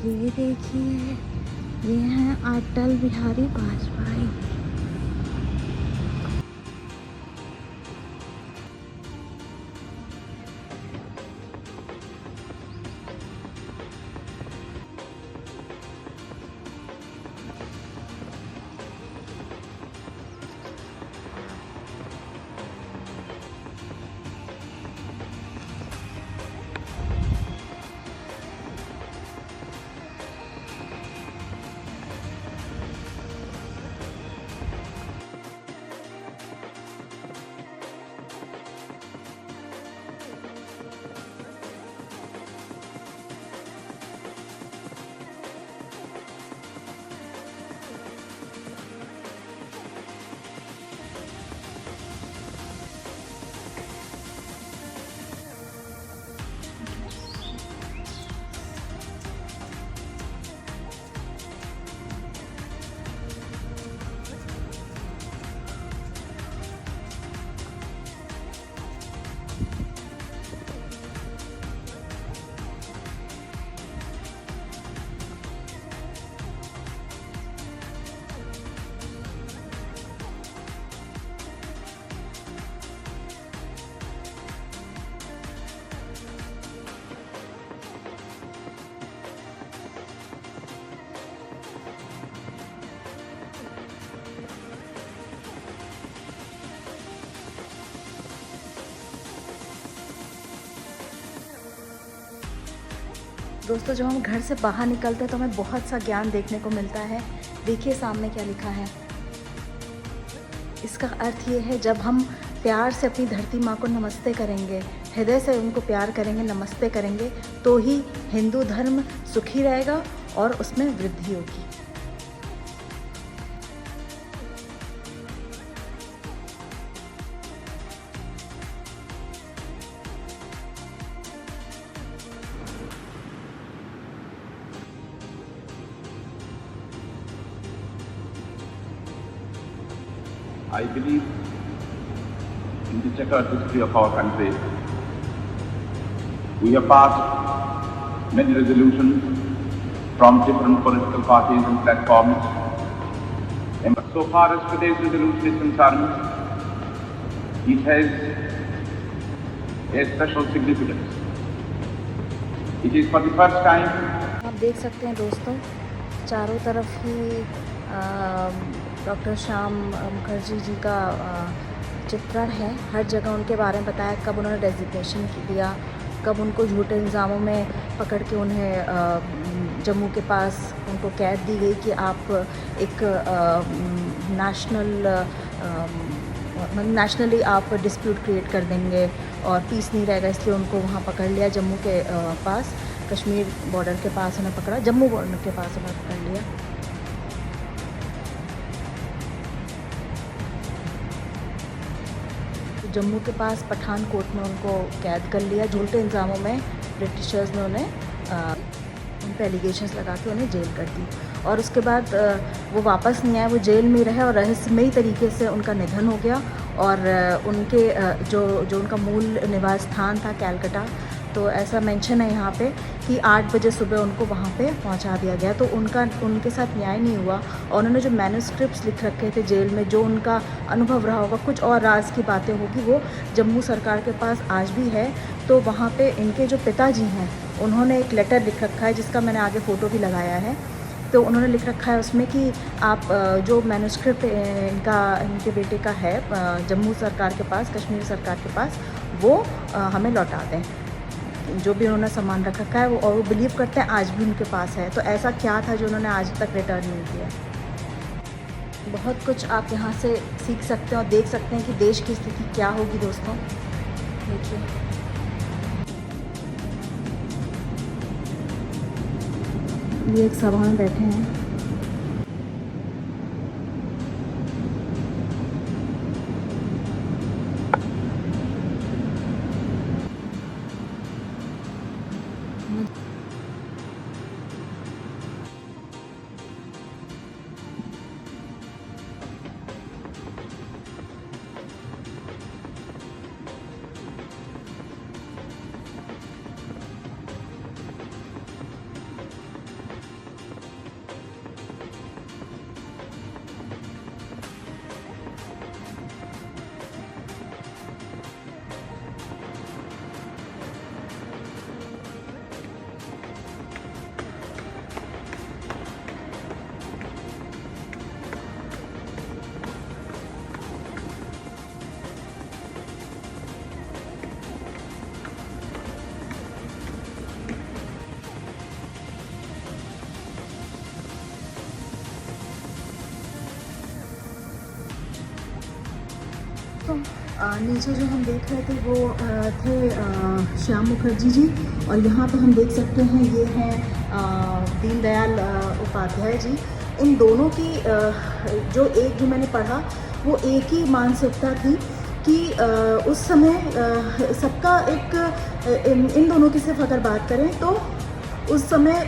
ये देखिए, ये हैं अटल बिहारी वाजपेयी। दोस्तों, जब हम घर से बाहर निकलते हैं तो हमें बहुत सा ज्ञान देखने को मिलता है। देखिए सामने क्या लिखा है। इसका अर्थ ये है, जब हम प्यार से अपनी धरती माँ को नमस्ते करेंगे, हृदय से उनको प्यार करेंगे, नमस्ते करेंगे, तो ही हिंदू धर्म सुखी रहेगा और उसमें वृद्धि होगी। I believe in the checkered history of our country. We have passed many resolutions from different political parties and platforms. And so far as today's resolution is concerned, it has a special significance. It is for the first time. आप देख सकते हैं दोस्तों, चारों तरफ ही doctor Shyam Mukherjee ji का चित्रण है। हर जगह उनके बारे में बताया, कब उन्होंने डेजिग्नेशन दिया, कब उनको झूठे इल्ज़ामों में पकड़ के उन्हें जम्मू के पास उनको कैद दी गई कि आप एक नेशनली आप डिस्प्यूट क्रिएट कर देंगे और पीस नहीं रहेगा, इसलिए उनको वहाँ पकड़ लिया जम्मू के पास, कश्मीर बॉर्डर के पास उन्हें पकड़ा, जम्मू बॉर्डर के पास उन्हें पकड़ लिया। जम्मू के पास पठानकोट में उनको कैद कर लिया, झूठे इल्ज़ामों में ब्रिटिशर्स ने उन पर एलिगेशंस लगा के उन्हें जेल कर दी। और उसके बाद वो वापस नहीं आए, वो जेल में रहे और रहस्यमयी तरीके से उनका निधन हो गया। और उनके जो उनका मूल निवास स्थान था कैलकाटा, तो ऐसा मेंशन है यहाँ पे कि 8 बजे सुबह उनको वहाँ पे पहुँचा दिया गया। तो उनके साथ न्याय नहीं हुआ और उन्होंने जो मैन्युस्क्रिप्ट्स लिख रखे थे जेल में, जो उनका अनुभव रहा होगा, कुछ और राज की बातें होगी, वो जम्मू सरकार के पास आज भी है। तो वहाँ पे इनके जो पिताजी हैं, उन्होंने एक लेटर लिख रखा है जिसका मैंने आगे फ़ोटो भी लगाया है। तो उन्होंने लिख रखा है उसमें कि आप जो मैन्युस्क्रिप्ट इनके बेटे का है जम्मू सरकार के पास, कश्मीर सरकार के पास, वो हमें लौटा दें। जो भी उन्होंने सामान रख रखा है वो, और वो बिलीव करते हैं आज भी उनके पास है। तो ऐसा क्या था जो उन्होंने आज तक रिटर्न नहीं किया। बहुत कुछ आप यहाँ से सीख सकते हैं और देख सकते हैं कि देश की स्थिति क्या होगी दोस्तों। देखिए, ये एक सभा में बैठे हैं। नीचे जो हम देख रहे थे वो थे श्याम मुखर्जी जी, और यहाँ पे हम देख सकते हैं ये हैं दीनदयाल उपाध्याय जी। इन दोनों की जो मैंने पढ़ा वो एक ही मानसिकता थी कि उस समय सबका एक इन दोनों की सिर्फ अगर बात करें तो उस समय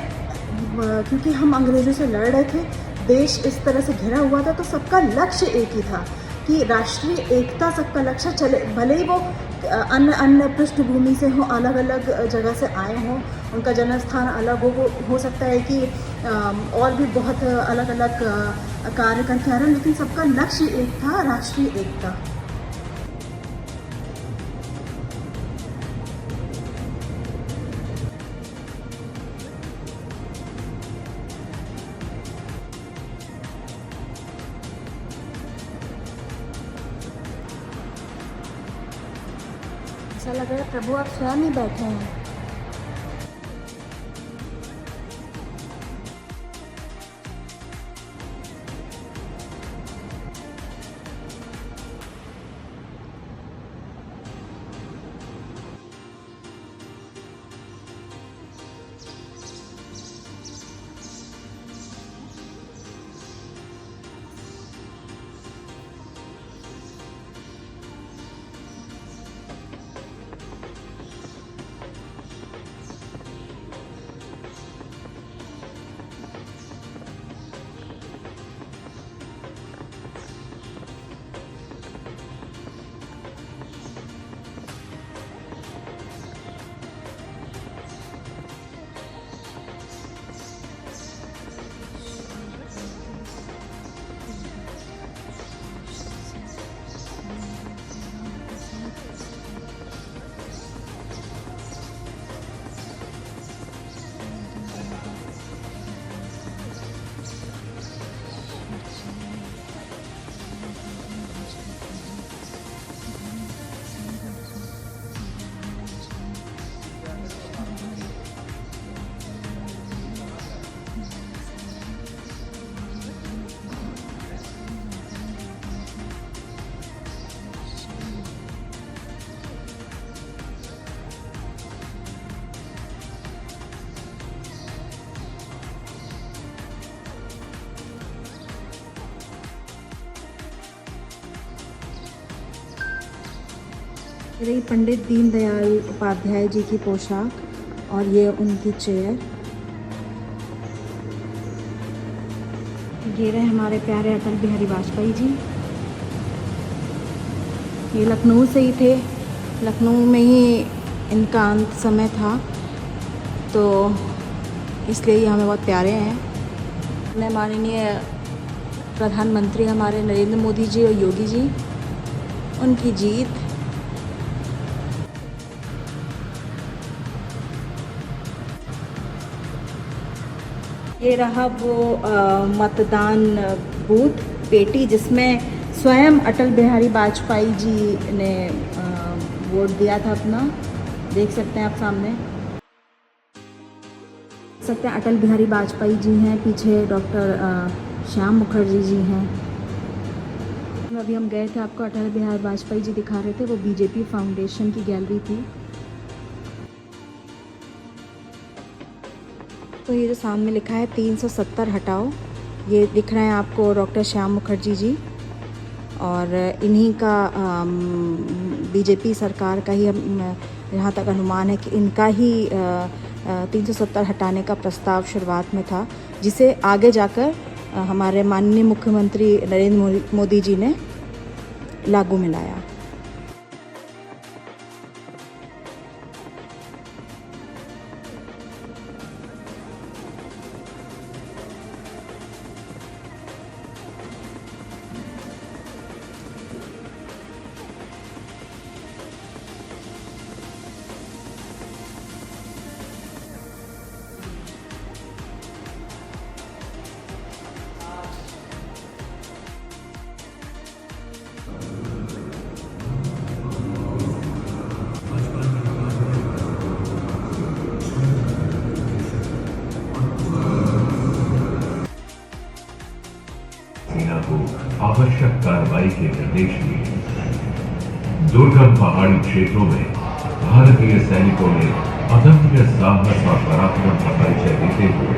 क्योंकि हम अंग्रेज़ों से लड़ रहे थे, देश इस तरह से घिरा हुआ था, तो सबका लक्ष्य एक ही था कि राष्ट्रीय एकता सबका लक्ष्य चले, भले ही वो अन्य पृष्ठभूमि से हो, अलग अलग जगह से आए हों, उनका जन्म स्थान अलग हो सकता है कि और भी बहुत अलग अलग कार्य करके आ रहे हैं, लेकिन सबका लक्ष्य एक था, राष्ट्रीय एकता। ऐसा लग रहा है प्रभु आप स्वयं ही बैठे हैं। रही पंडित दीनदयाल उपाध्याय जी की पोशाक और ये उनकी चेयर। ये रहे हमारे प्यारे अटल बिहारी वाजपेयी जी। ये लखनऊ से ही थे, लखनऊ में ही इनका अंत समय था, तो इसलिए ये हमें बहुत प्यारे हैं। माननीय प्रधानमंत्री हमारे नरेंद्र मोदी जी और योगी जी, उनकी जीत। ये रहा वो मतदान बूथ पेटी जिसमें स्वयं अटल बिहारी वाजपेयी जी ने वोट दिया था अपना। देख सकते हैं आप सामने, देख सकते हैं अटल बिहारी वाजपेयी जी हैं, पीछे डॉक्टर श्याम मुखर्जी जी हैं। अभी हम गए थे, आपको अटल बिहारी वाजपेयी जी दिखा रहे थे, वो बीजेपी फाउंडेशन की गैलरी थी। तो ये जो सामने लिखा है 370 हटाओ, ये दिख रहे हैं आपको डॉक्टर श्याम मुखर्जी जी, और इन्हीं का बीजेपी सरकार का ही यहाँ तक अनुमान है कि इनका ही 370 हटाने का प्रस्ताव शुरुआत में था, जिसे आगे जाकर हमारे माननीय मुख्यमंत्री नरेंद्र मोदी जी ने लागू में लाया। सेना को आवश्यक कार्रवाई के निर्देश दिए। दुर्गम पहाड़ी क्षेत्रों में भारतीय सैनिकों ने अदम्य साहस और पराक्रम का परिचय देते हुए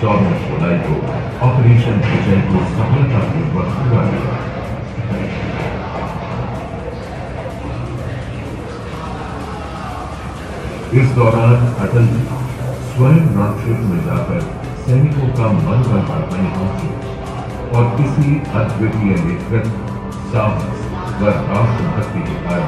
14 जुलाई को ऑपरेशन विजय को सफलतापूर्वक पूरा किया। इस दौरान अटल जी स्वयं रणक्षेत्र में जाकर सैनिकों का मनोबल बढ़ाने पहुंचे और किसी अद्वितीय नेतृत्व, साहस व राष्ट्रभक्ति के कारण